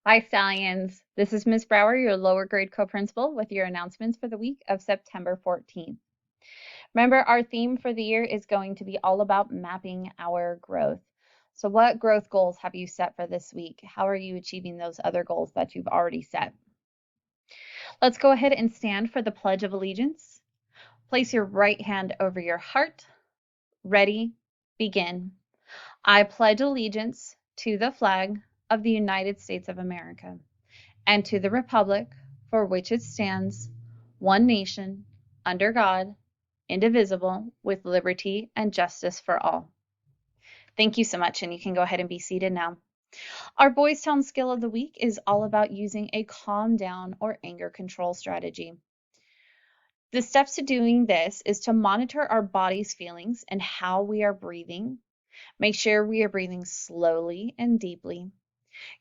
Hi, Stallions. This is Ms. Brower, your lower grade co-principal, with your announcements for the week of September 14th. Remember, our theme for the year is going to be all about mapping our growth. So what growth goals have you set for this week? How are you achieving those other goals that you've already set? Let's go ahead and stand for the Pledge of Allegiance. Place your right hand over your heart. Ready, begin. I pledge allegiance to the flag of the United States of America and to the republic for which it stands, one nation, under God, indivisible, with liberty and justice for all. Thank you so much, and you can go ahead and be seated now. Our Boys Town skill of the week is all about using a calm down or anger control strategy. The steps to doing this is to monitor our body's feelings and how we are breathing. Make sure we are breathing slowly and deeply.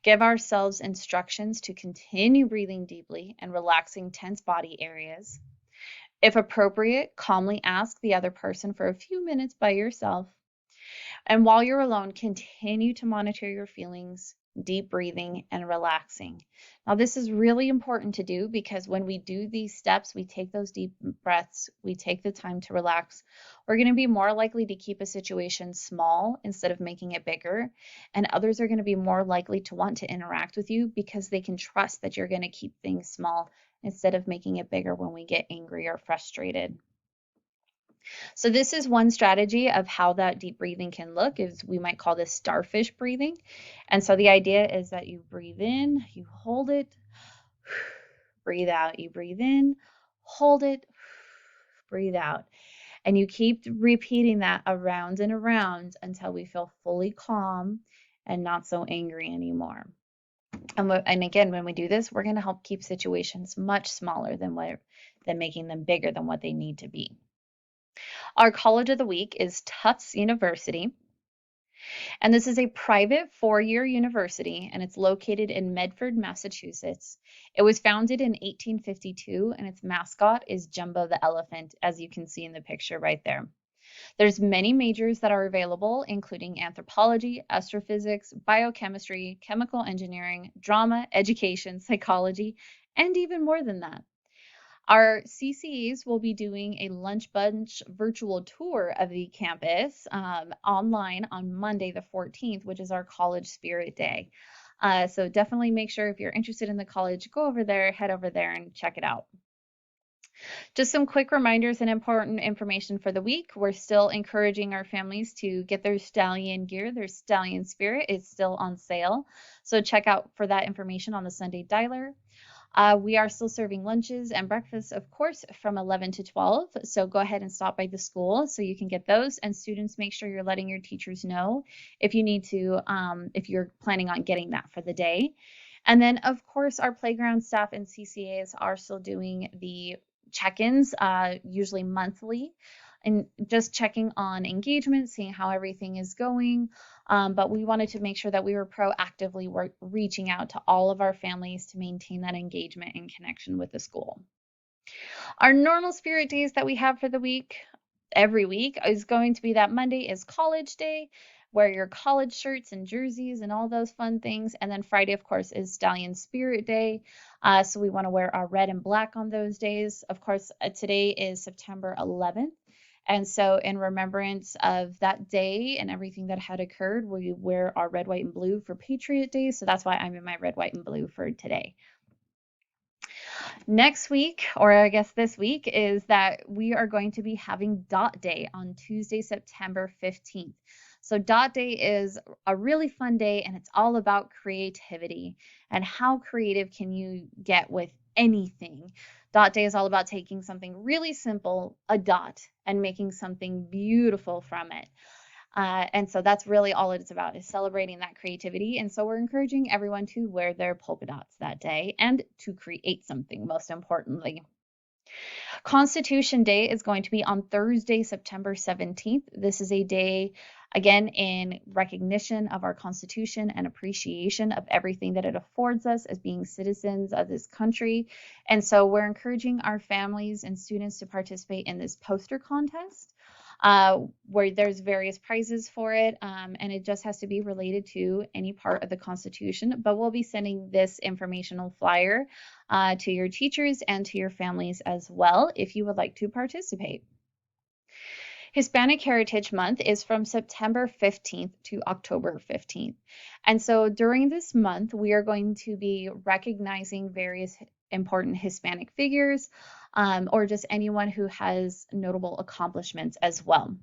Give ourselves instructions to continue breathing deeply and relaxing tense body areas. If appropriate, calmly ask the other person for a few minutes by yourself. And while you're alone, continue to monitor your feelings, deep breathing, and relaxing. Now, this is really important to do because when we do these steps, we take those deep breaths, we take the time to relax, we're going to be more likely to keep a situation small instead of making it bigger. And others are going to be more likely to want to interact with you because they can trust that you're going to keep things small instead of making it bigger when we get angry or frustrated. So this is one strategy of how that deep breathing can look, is we might call this starfish breathing. And so the idea is that you breathe in, you hold it, breathe out, you breathe in, hold it, breathe out. And you keep repeating that around and around until we feel fully calm and not so angry anymore. And again, when we do this, we're going to help keep situations much smaller than making them bigger than what they need to be. Our college of the week is Tufts University, and this is a private four-year university, and it's located in Medford, Massachusetts. It was founded in 1852, and its mascot is Jumbo the elephant, as you can see in the picture right there. There's many majors that are available, including anthropology, astrophysics, biochemistry, chemical engineering, drama, education, psychology, and even more than that. Our CCAs will be doing a lunch bunch virtual tour of the campus online on Monday the 14th, which is our College Spirit Day. So definitely make sure if you're interested in the college, go over there, head over there and check it out. Just some quick reminders and important information for the week. We're still encouraging our families to get their stallion gear. Their stallion spirit is still on sale. So check out for that information on the Sunday Dialer. We are still serving lunches and breakfasts, of course, from 11 to 12. So go ahead and stop by the school so you can get those. And students, make sure you're letting your teachers know if you need to, if you're planning on getting that for the day. And then, of course, our playground staff and CCAs are still doing the check-ins, usually monthly, and just checking on engagement, seeing how everything is going. But we wanted to make sure that we were proactively reaching out to all of our families to maintain that engagement and connection with the school. Our normal spirit days that we have for the week, every week, is going to be that Monday is college day. Wear your college shirts and jerseys and all those fun things. And then Friday, of course, is Stallion Spirit Day. So we want to wear our red and black on those days. Of course, today is September 11th. And so in remembrance of that day and everything that had occurred, we wear our red, white, and blue for Patriot Day. So that's why I'm in my red, white, and blue for today. Next week, or I guess this week, is that we are going to be having Dot Day on Tuesday, September 15th. So Dot Day is a really fun day, and it's all about creativity and how creative can you get with anything. Dot Day is all about taking something really simple, a dot, and making something beautiful from it. And so that's really all it's about, is celebrating that creativity. And so we're encouraging everyone to wear their polka dots that day and to create something, most importantly. Constitution Day is going to be on Thursday, September 17th. This is a day, again, in recognition of our Constitution and appreciation of everything that it affords us as being citizens of this country. And so we're encouraging our families and students to participate in this poster contest. where there's various prizes for it, and it just has to be related to any part of the Constitution. But we'll be sending this informational flyer to your teachers and to your families as well if you would like to participate. Hispanic Heritage Month is from September 15th to October 15th. And so during this month, we are going to be recognizing various important Hispanic figures, or just anyone who has notable accomplishments as well.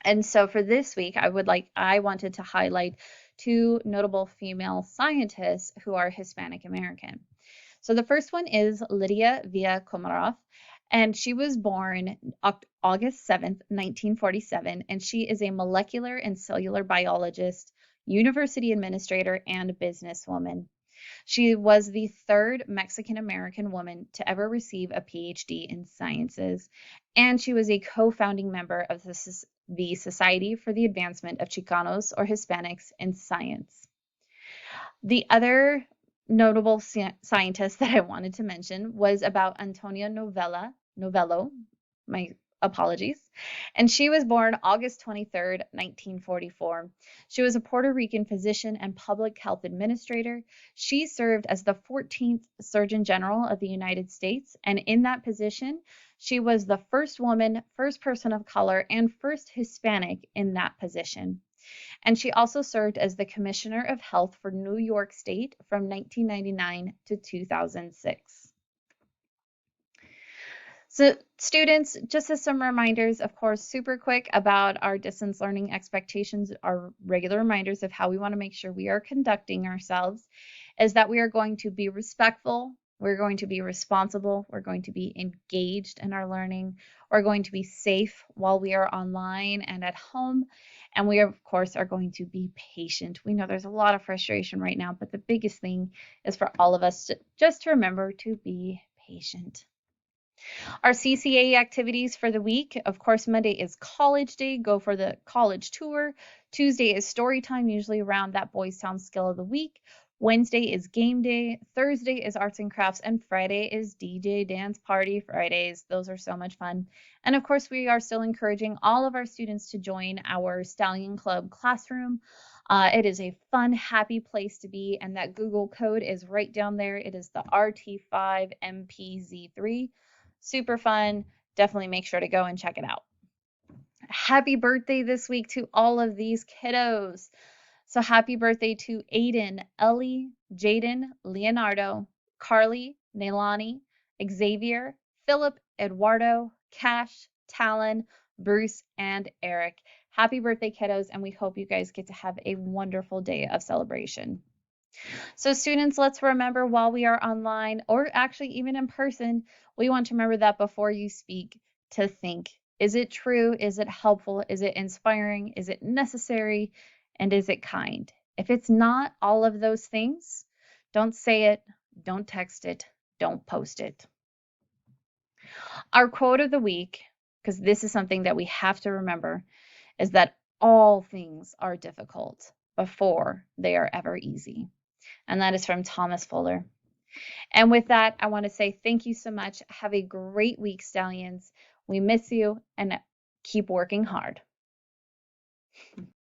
And so for this week, I wanted to highlight two notable female scientists who are Hispanic American. So the first one is Lydia Villa Komarov, and she was born August 7th, 1947, and she is a molecular and cellular biologist, university administrator, and businesswoman. She was the third Mexican American woman to ever receive a PhD in sciences, and she was a co-founding member of the Society for the Advancement of Chicanos or Hispanics in Science. The other notable scientist that I wanted to mention was about Antonia Novello, my apologies, and she was born August 23rd, 1944. She was a Puerto Rican physician and public health administrator. She served as the 14th Surgeon General of the United States, and in that position, she was the first woman, first person of color, and first Hispanic in that position. And she also served as the Commissioner of Health for New York State from 1999 to 2006. So students, just as some reminders, of course, super quick about our distance learning expectations, our regular reminders of how we want to make sure we are conducting ourselves, is that we are going to be respectful, we're going to be responsible, we're going to be engaged in our learning, we're going to be safe while we are online and at home, and we, of course, are going to be patient. We know there's a lot of frustration right now, but the biggest thing is for all of us to just remember to be patient. Our CCA activities for the week, of course, Monday is college day, go for the college tour. Tuesday is story time, usually around that Boys Town skill of the week. Wednesday is game day. Thursday is arts and crafts, and Friday is DJ dance party Fridays. Those are so much fun. And of course, we are still encouraging all of our students to join our Stallion Club classroom. It is a fun, happy place to be, and that Google code is right down there. It is the RT5MPZ3. Super fun. Definitely make sure to go and check it out. Happy birthday this week to all of these kiddos. So happy birthday to Aiden, Ellie, Jaden, Leonardo, Carly, Neilani, Xavier, Philip, Eduardo, Cash, Talon, Bruce, and Eric. Happy birthday, kiddos, and we hope you guys get to have a wonderful day of celebration. So students, let's remember while we are online, or actually even in person, we want to remember that before you speak, to think. Is it true? Is it helpful? Is it inspiring? Is it necessary? And is it kind? If it's not all of those things, don't say it, don't text it, don't post it. Our quote of the week, because this is something that we have to remember, is that all things are difficult before they are ever easy. And that is from Thomas Fuller. And with that, I want to say thank you so much. Have a great week, Stallions. We miss you, and keep working hard.